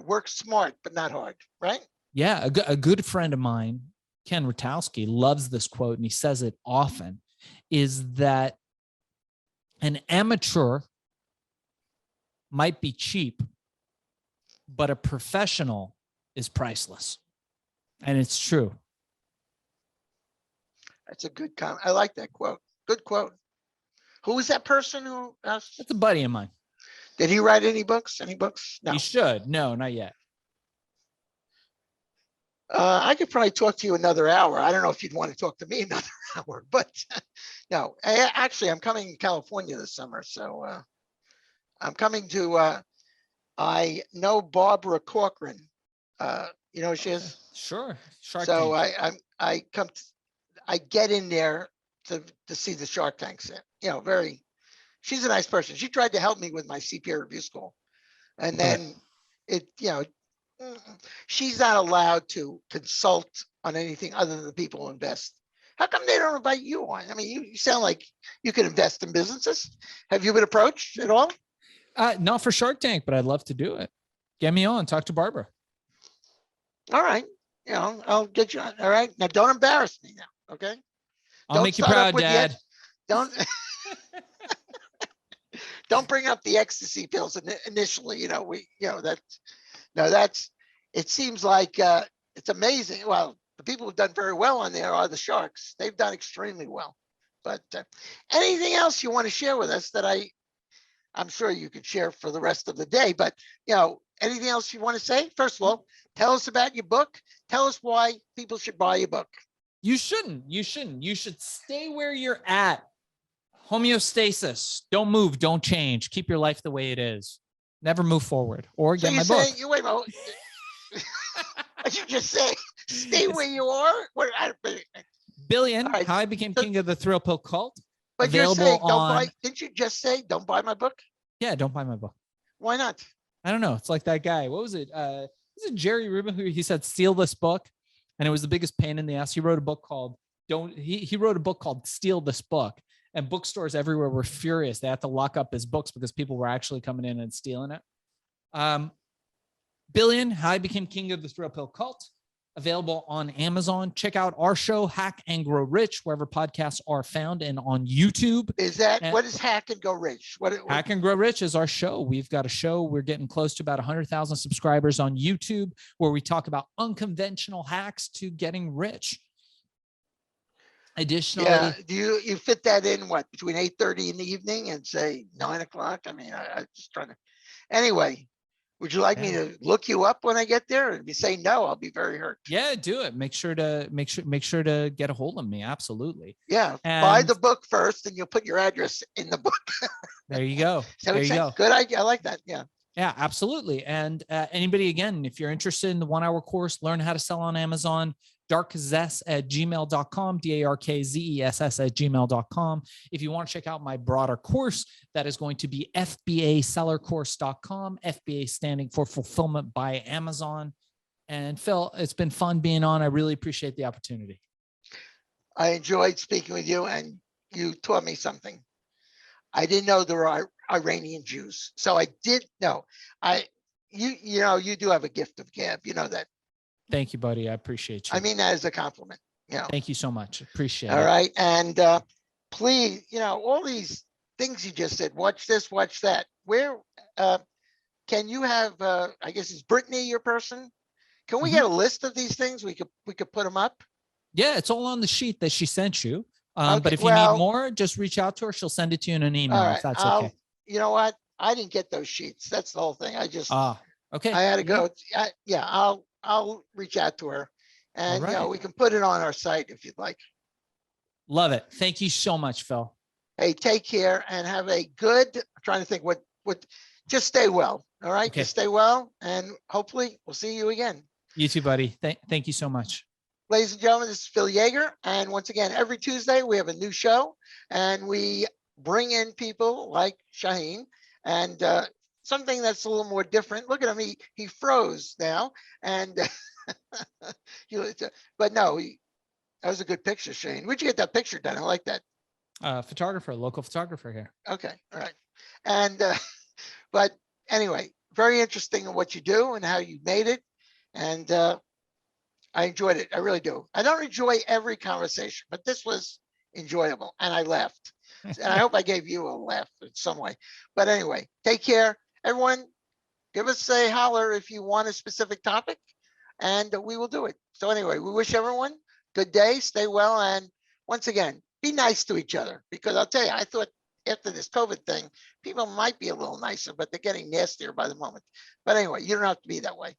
work smart, but not hard, right? Yeah. A good friend of mine, Ken Rutowski, loves this quote, and he says it often, is that an amateur might be cheap, but a professional is priceless. And it's true. That's a good comment. I like that quote. Good quote. Who was that person who asked? That's a buddy of mine. Did he write any books? Any books? No. He should. No, not yet. I could probably talk to you another hour. I don't know if you'd want to talk to me another hour, but no. Actually, I'm coming to California this summer, so I'm coming to. I know Barbara Corcoran. You know who she is? Sure. Shark Tank. I get in there to see the Shark Tanks. You know, she's a nice person. She tried to help me with my CPA review school, and then she's not allowed to consult on anything other than the people who invest. How come they don't invite you on? I mean, you sound like you can invest in businesses. Have you been approached at all? Not for Shark Tank, but I'd love to do it. Get me on. Talk to Barbara. All right. You know, I'll get you on. All right. Now, don't embarrass me now. Okay. I'll make you proud, Dad. Don't bring up the ecstasy pills initially. It seems like it's amazing. Well, the people who've done very well on there are the sharks. They've done extremely well. But anything else you want to share with us that I'm sure you could share for the rest of the day, but anything else you want to say? First of all, tell us about your book. Tell us why people should buy your book. You shouldn't. You should stay where you're at. Homeostasis. Don't move. Don't change. Keep your life the way it is. Never move forward or get my book. You wait a moment. You just say stay where you are. Billion. Right. How I Became King of the Thrill Pill Cult. But you're saying don't buy. Didn't you just say don't buy my book? Yeah, don't buy my book. Why not? I don't know. It's like that guy. What was it? Was it Jerry Rubin who he said steal this book, and it was the biggest pain in the ass. He wrote a book called He wrote a book called Steal This Book, and bookstores everywhere were furious. They had to lock up his books because people were actually coming in and stealing it. Billion. How I Became King of the Thrill Pill Cult. Available on Amazon. Check out our show, Hack and Grow Rich, wherever podcasts are found, and on YouTube. What is Hack and Go Rich? Hack and Grow Rich is our show. We've got a show. We're getting close to about 100,000 subscribers on YouTube, where we talk about unconventional hacks to getting rich. Additionally, do you fit that in between 8:30 in the evening and say 9 o'clock? I mean, I'm just trying to. Anyway. Would you like me to look you up when I get there? And if you say no, I'll be very hurt. Yeah, do it. Make sure to get a hold of me. Absolutely. Yeah. Buy the book first, and you'll put your address in the book. There you go. There you go. Good idea. I like that. Yeah. Yeah, absolutely. And anybody, again, if you're interested in the 1-hour course, learn how to sell on Amazon, darkzess@gmail.com, darkzess@gmail.com. If you want to check out my broader course, that is going to be FBAsellercourse.com, FBA standing for Fulfillment by Amazon. And Phil, it's been fun being on. I really appreciate the opportunity. I enjoyed speaking with you, and you taught me something. I didn't know there were Iranian Jews. So I did know. You do have a gift of gab. You know that. Thank you, buddy. I appreciate you. I mean that as a compliment. Thank you so much. Appreciate it. All right. And please, all these things you just said, watch this, watch that. Where can you have, I guess, is Brittany your person? Can we get a list of these things? We could put them up. Yeah, it's all on the sheet that she sent you. Okay, but if you need more, just reach out to her. She'll send it to you in an email. Right, if that's okay. You know what? I didn't get those sheets. That's the whole thing. I just, okay. I had to go. I'll reach out to her, and we can put it on our site if you'd like. Love it. Thank you so much, Phil. Hey, take care and have a good, I'm trying to think what, just stay well. All right. Okay. Just stay well, and hopefully we'll see you again. You too, buddy. Thank you so much. Ladies and gentlemen, this is Phil Yaeger. And once again, every Tuesday we have a new show, and we bring in people like Shaahin, and something that's a little more different. Look at him. He froze now. And but no, that was a good picture, Shaahin. Where'd you get that picture done? I like that. Local photographer here. Okay. All right. And but anyway, very interesting in what you do and how you made it. And I enjoyed it. I really do. I don't enjoy every conversation, but this was enjoyable, and I laughed. And I hope I gave you a laugh in some way. But anyway, take care. Everyone, give us a holler if you want a specific topic, and we will do it. So anyway, we wish everyone good day, stay well, and once again, be nice to each other, because I'll tell you, I thought after this COVID thing, people might be a little nicer, but they're getting nastier by the moment. But anyway, you don't have to be that way.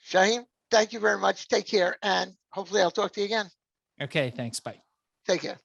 Shaahin, thank you very much. Take care, and hopefully I'll talk to you again. Okay, thanks. Bye. Take care.